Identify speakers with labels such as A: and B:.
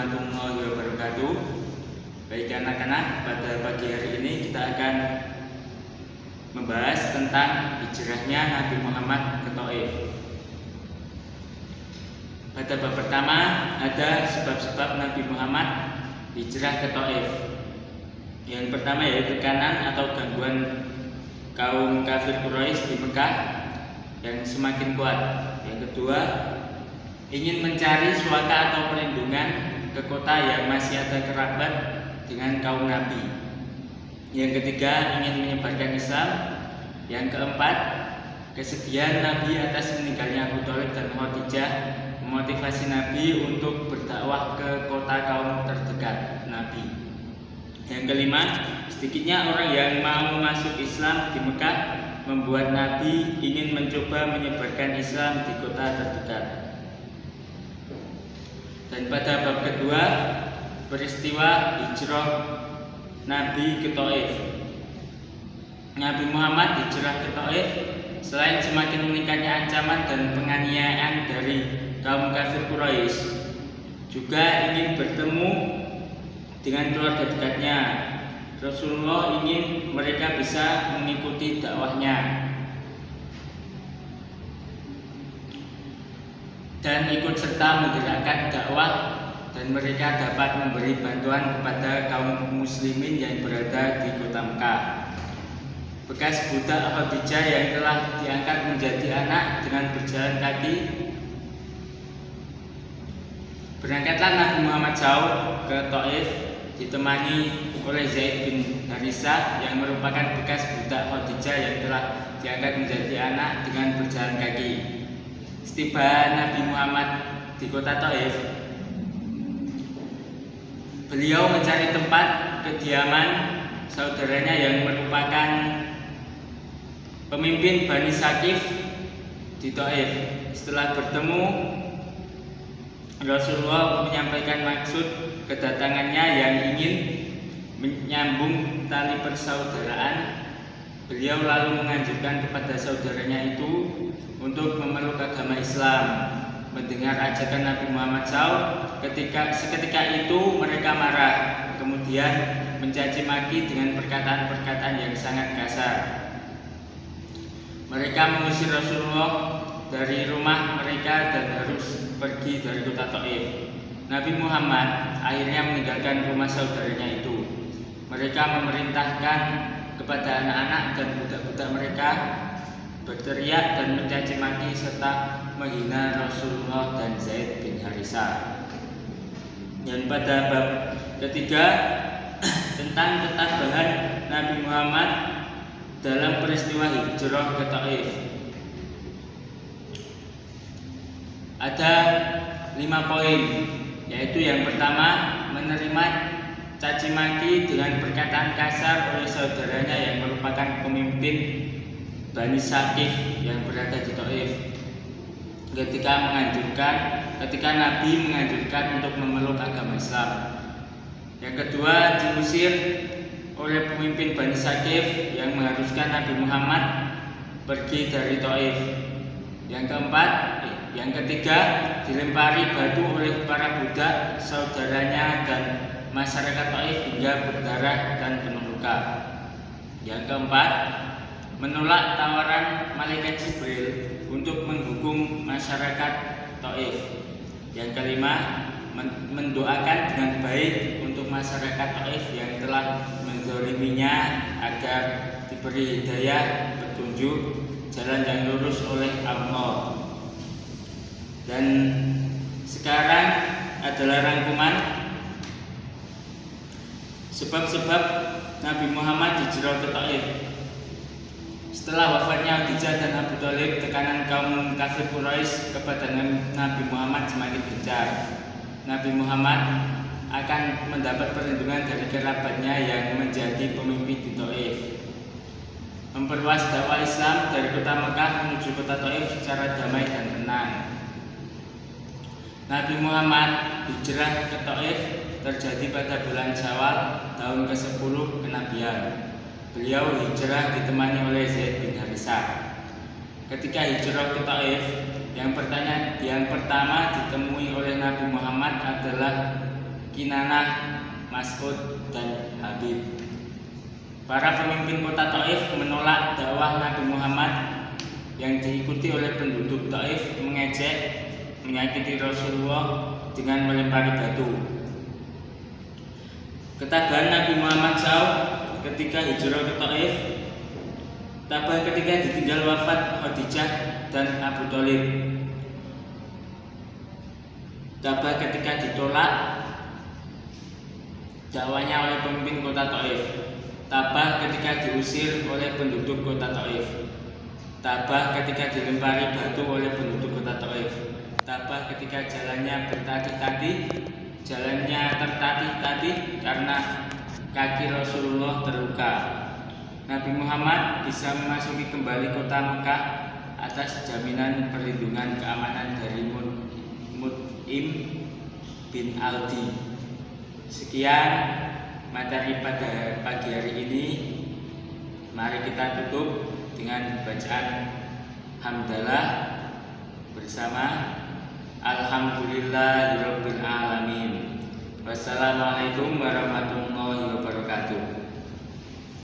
A: warahmatullahi wabarakatuh. Baik anak-anak, pada pagi hari ini kita akan membahas tentang hijrahnya Nabi Muhammad ke Thaif. Pada bab pertama ada sebab-sebab Nabi Muhammad hijrah ke Thaif. Yang pertama yaitu tekanan atau gangguan kaum kafir Quraisy di Mekah yang semakin kuat. Yang kedua, ingin mencari suaka atau perlindungan ke kota yang masih ada kerabat dengan kaum Nabi. Yang ketiga, ingin menyebarkan Islam. Yang keempat, kesedihan Nabi atas meninggalnya Abu Thalib dan Khadijah memotivasi Nabi untuk berdakwah ke kota kaum terdekat Nabi. Yang kelima, sedikitnya orang yang mau masuk Islam di Mekah membuat Nabi ingin mencoba menyebarkan Islam di kota terdekat. Dan pada bab kedua, peristiwa hijrah Nabi ke Thaif. Nabi Muhammad hijrah ke Thaif selain semakin meningkatnya ancaman dan penganiayaan dari kaum kafir Quraisy, juga ingin bertemu dengan keluarga dekatnya. Rasulullah ingin mereka bisa mengikuti dakwahnya dan ikut serta menggerakkan dakwah, dan mereka dapat memberi bantuan kepada kaum muslimin yang berada di kota Mekah. Bekas budak Khadijah yang telah diangkat menjadi anak dengan berjalan kaki. Berangkatlah Nabi Muhammad jauh ke Thaif ditemani oleh Zaid bin Harisah yang merupakan bekas budak Khadijah yang telah diangkat menjadi anak dengan berjalan kaki. Setiba Nabi Muhammad di kota Thaif, beliau mencari tempat kediaman saudaranya yang merupakan pemimpin Bani Saqif di Thaif. Setelah bertemu, Rasulullah menyampaikan maksud kedatangannya yang ingin menyambung tali persaudaraan. Beliau lalu menganjurkan kepada saudaranya itu untuk memeluk agama Islam. Mendengar ajakan Nabi Muhammad seketika itu mereka marah, kemudian mencaci maki dengan perkataan-perkataan yang sangat kasar. Mereka mengusir Rasulullah dari rumah mereka dan harus pergi dari kota Thaif. Nabi Muhammad akhirnya meninggalkan rumah saudaranya itu. Mereka memerintahkan kepada anak-anak dan budak-budak mereka berteriak dan mencaci maki serta menghina Rasulullah dan Zaid bin Harisah. Dan pada bab ketiga tentang ketabahan Nabi Muhammad dalam peristiwa hijrah ke Thaif. Ada 5 poin, yaitu yang pertama, menerima caci maki dengan perkataan kasar oleh saudaranya yang merupakan pemimpin Bani Saqif yang berada di Thaif ketika Nabi menganjurkan untuk memeluk agama Islam. Yang kedua, diusir oleh pemimpin Bani Saqif yang mengharuskan Nabi Muhammad pergi dari Thaif. Yang ketiga, dilempari batu oleh para budak saudaranya dan masyarakat Thaif hingga berdarah dan penuh luka. Yang keempat, menolak tawaran malaikat Jibril untuk menghukum masyarakat Thaif. Yang kelima, mendoakan dengan baik untuk masyarakat Thaif yang telah menzaliminya agar diberi hidayah, petunjuk jalan yang lurus oleh Allah. Dan sekarang adalah rangkuman sebab-sebab Nabi Muhammad hijrah ke Thaif. Setelah wafatnya Khadijah dan Abu Thalib, tekanan kaum kafir Quraisy kepada Nabi Muhammad semakin gencar. Nabi Muhammad akan mendapat perlindungan dari kerabatnya yang menjadi pemimpin di Thaif. Memperluas dakwah Islam dari kota Mekah menuju kota Thaif secara damai dan tenang. Nabi Muhammad hijrah ke Thaif terjadi pada bulan Syawal tahun ke-10 kenabian. Beliau hijrah ditemani oleh Zaid bin Harisah. Ketika hijrah ke Thaif, yang pertama ditemui oleh Nabi Muhammad adalah Kinanah, Mas'ud, dan Habib. Para pemimpin kota Taif menolak dakwah Nabi Muhammad yang diikuti oleh penduduk Taif, mengejek, menyakiti Rasulullah dengan melempari batu. Ketabahan Nabi Muhammad jauh ketika hijrah ke Taif, tabah ketika ditinggal wafat Khadijah dan Abu Thalib, tabah ketika ditolak dakwanya oleh pemimpin kota Taif, tabah ketika diusir oleh penduduk kota Taif, tabah ketika dilempari batu oleh penduduk kota Taif, tabah ketika jalannya bertatih-tatih, jalannya tertatih-tatih karena kaki Rasulullah terluka. Nabi Muhammad bisa memasuki kembali kota Mekah atas jaminan perlindungan keamanan dari Mut'im bin Aldi. Sekian materi pada pagi hari ini. Mari kita tutup dengan bacaan hamdalah bersama Alhamdulillahirabbil alamin. Wassalamualaikum warahmatullahi wabarakatuh.